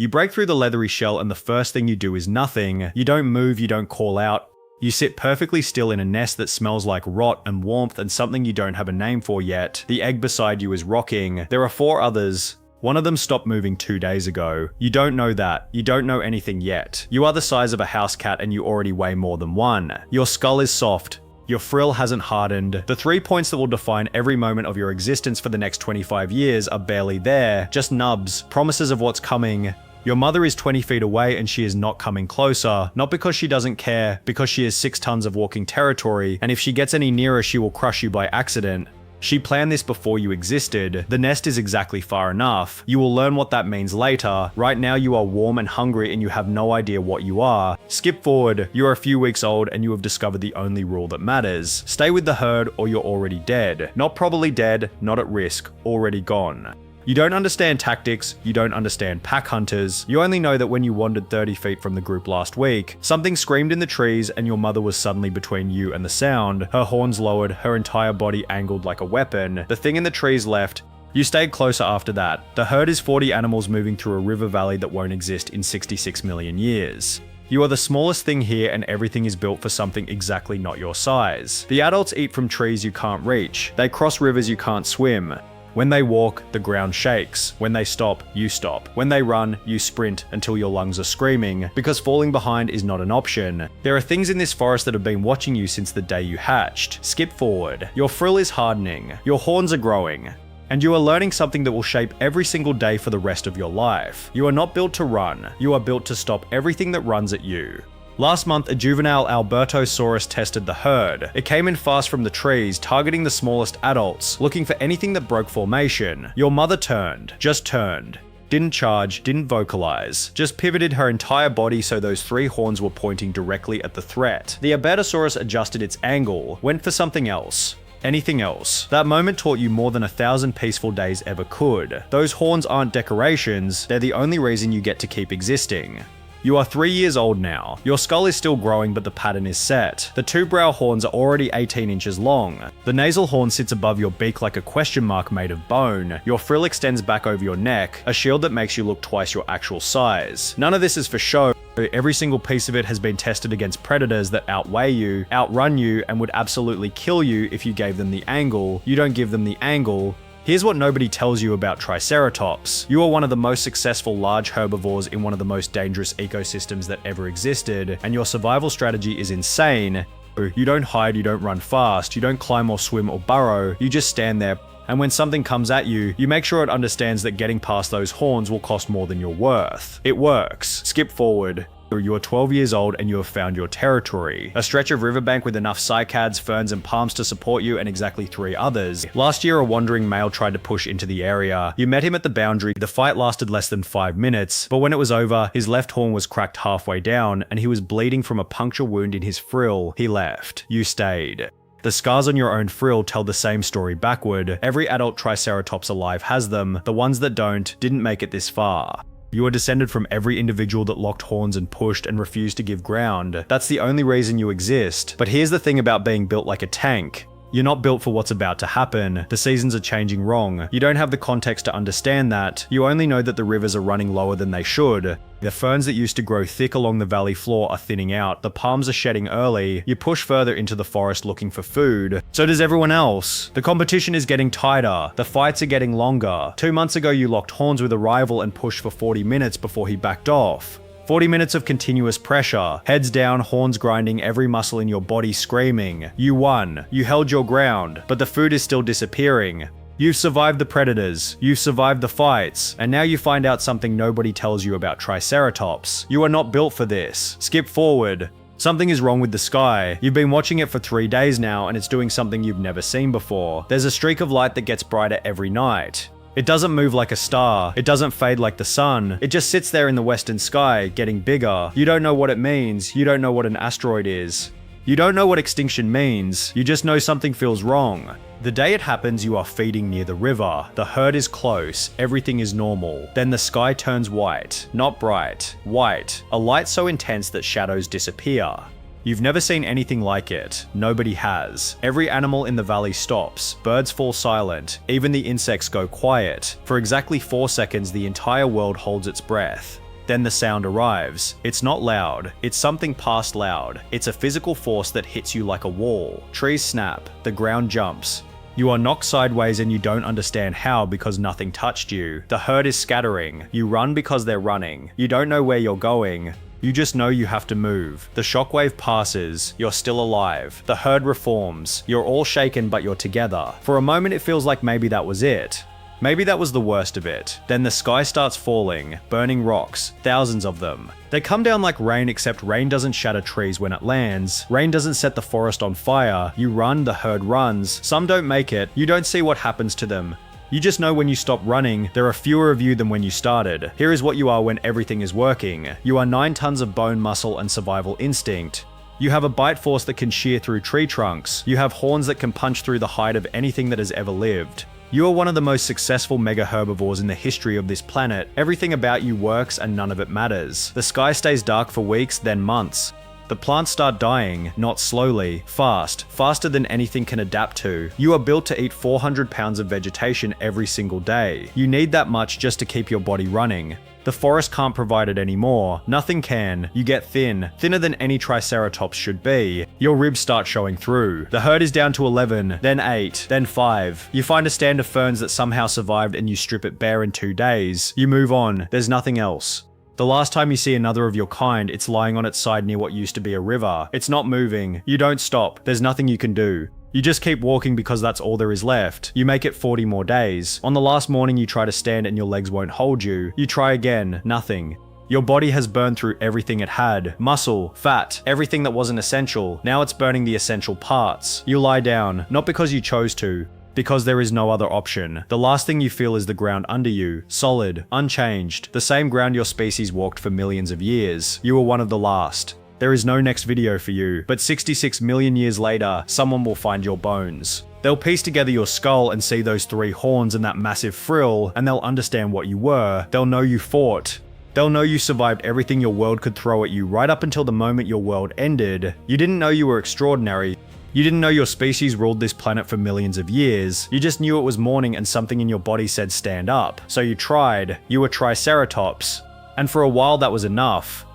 You break through the leathery shell and the first thing you do is nothing. You don't move, you don't call out. You sit perfectly still in a nest that smells like rot and warmth and something you don't have a name for yet. The egg beside you is rocking. There are 4 others. One of them stopped moving 2 days ago. You don't know that. You don't know anything yet. You are the size of a house cat and you already weigh more than one. Your skull is soft. Your frill hasn't hardened. The 3 points that will define every moment of your existence for the next 25 years are barely there. Just nubs. Promises of what's coming. Your mother is 20 feet away and she is not coming closer. Not because she doesn't care, because she has 6 tons of walking territory, and if she gets any nearer she will crush you by accident. She planned this before you existed. The nest is exactly far enough. You will learn what that means later. Right now you are warm and hungry and you have no idea what you are. Skip forward. You are a few weeks old and you have discovered the only rule that matters. Stay with the herd or you're already dead. Not probably dead, not at risk, already gone. You don't understand tactics, you don't understand pack hunters. You only know that when you wandered 30 feet from the group last week, something screamed in the trees and your mother was suddenly between you and the sound. Her horns lowered, her entire body angled like a weapon. The thing in the trees left. You stayed closer after that. The herd is 40 animals moving through a river valley that won't exist in 66 million years. You are the smallest thing here and everything is built for something exactly not your size. The adults eat from trees you can't reach. They cross rivers you can't swim. When they walk, the ground shakes. When they stop, you stop. When they run, you sprint until your lungs are screaming, because falling behind is not an option. There are things in this forest that have been watching you since the day you hatched. Skip forward. Your frill is hardening. Your horns are growing. And you are learning something that will shape every single day for the rest of your life. You are not built to run. You are built to stop everything that runs at you. Last month, a juvenile Albertosaurus tested the herd. It came in fast from the trees, targeting the smallest adults, looking for anything that broke formation. Your mother turned. Just turned. Didn't charge, didn't vocalize. Just pivoted her entire body so those 3 horns were pointing directly at the threat. The Albertosaurus adjusted its angle, went for something else. Anything else. That moment taught you more than 1,000 peaceful days ever could. Those horns aren't decorations, they're the only reason you get to keep existing. You are 3 years old now. Your skull is still growing, but the pattern is set. The 2 brow horns are already 18 inches long. The nasal horn sits above your beak like a question mark made of bone. Your frill extends back over your neck, a shield that makes you look twice your actual size. None of this is for show. Every single piece of it has been tested against predators that outweigh you, outrun you, and would absolutely kill you if you gave them the angle. You don't give them the angle. Here's what nobody tells you about Triceratops. You are one of the most successful large herbivores in one of the most dangerous ecosystems that ever existed, and your survival strategy is insane. You don't hide, you don't run fast, you don't climb or swim or burrow, you just stand there. And when something comes at you, you make sure it understands that getting past those horns will cost more than your worth. It works. Skip forward. You are 12 years old and you have found your territory. A stretch of riverbank with enough cycads, ferns and palms to support you and exactly 3 others. Last year a wandering male tried to push into the area. You met him at the boundary. The fight lasted less than 5 minutes, but when it was over, his left horn was cracked halfway down and he was bleeding from a puncture wound in his frill. He left. You stayed. The scars on your own frill tell the same story backward. Every adult Triceratops alive has them. The ones that don't didn't make it this far. You are descended from every individual that locked horns and pushed and refused to give ground. That's the only reason you exist. But here's the thing about being built like a tank. You're not built for what's about to happen. The seasons are changing wrong. You don't have the context to understand that. You only know that the rivers are running lower than they should. The ferns that used to grow thick along the valley floor are thinning out. The palms are shedding early. You push further into the forest looking for food. So does everyone else. The competition is getting tighter. The fights are getting longer. 2 months ago you locked horns with a rival and pushed for 40 minutes before he backed off. 40 minutes of continuous pressure, heads down, horns grinding, every muscle in your body screaming. You won. You held your ground, but the food is still disappearing. You've survived the predators, you've survived the fights, and now you find out something nobody tells you about Triceratops. You are not built for this. Skip forward. Something is wrong with the sky. You've been watching it for 3 days now, and it's doing something you've never seen before. There's a streak of light that gets brighter every night. It doesn't move like a star. It doesn't fade like the sun. It just sits there in the western sky, getting bigger. You don't know what it means. You don't know what an asteroid is. You don't know what extinction means. You just know something feels wrong. The day it happens, you are feeding near the river. The herd is close. Everything is normal. Then the sky turns white. Not bright. White. A light so intense that shadows disappear. You've never seen anything like it. Nobody has. Every animal in the valley stops. Birds fall silent. Even the insects go quiet. For exactly 4 seconds, the entire world holds its breath. Then the sound arrives. It's not loud. It's something past loud. It's a physical force that hits you like a wall. Trees snap. The ground jumps. You are knocked sideways and you don't understand how because nothing touched you. The herd is scattering. You run because they're running. You don't know where you're going. You just know you have to move. The shockwave passes. You're still alive. The herd reforms. You're all shaken, but you're together. For a moment, it feels like maybe that was it. Maybe that was the worst of it. Then the sky starts falling, burning rocks, thousands of them. They come down like rain, except rain doesn't shatter trees when it lands. Rain doesn't set the forest on fire. You run, the herd runs. Some don't make it. You don't see what happens to them. You just know when you stop running, there are fewer of you than when you started. Here is what you are when everything is working. You are 9 tons of bone, muscle, and survival instinct. You have a bite force that can shear through tree trunks. You have horns that can punch through the hide of anything that has ever lived. You are one of the most successful mega herbivores in the history of this planet. Everything about you works and none of it matters. The sky stays dark for weeks, then months. The plants start dying, not slowly, fast, faster than anything can adapt to. You are built to eat 400 pounds of vegetation every single day. You need that much just to keep your body running. The forest can't provide it anymore. Nothing can. You get thin, thinner than any Triceratops should be. Your ribs start showing through. The herd is down to 11, then 8, then 5. You find a stand of ferns that somehow survived and you strip it bare in 2 days. You move on. There's nothing else. The last time you see another of your kind, it's lying on its side near what used to be a river. It's not moving. You don't stop. There's nothing you can do. You just keep walking because that's all there is left. You make it 40 more days. On the last morning you try to stand and your legs won't hold you. You try again. Nothing. Your body has burned through everything it had. Muscle, fat, everything that wasn't essential. Now it's burning the essential parts. You lie down, not because you chose to, because there is no other option. The last thing you feel is the ground under you, solid, unchanged, the same ground your species walked for millions of years. You were one of the last. There is no next video for you, but 66 million years later, someone will find your bones. They'll piece together your skull and see those 3 horns and that massive frill, and they'll understand what you were. They'll know you fought. They'll know you survived everything your world could throw at you right up until the moment your world ended. You didn't know you were extraordinary. You didn't know your species ruled this planet for millions of years. You just knew it was morning and something in your body said stand up. So you tried. You were Triceratops. And for a while that was enough.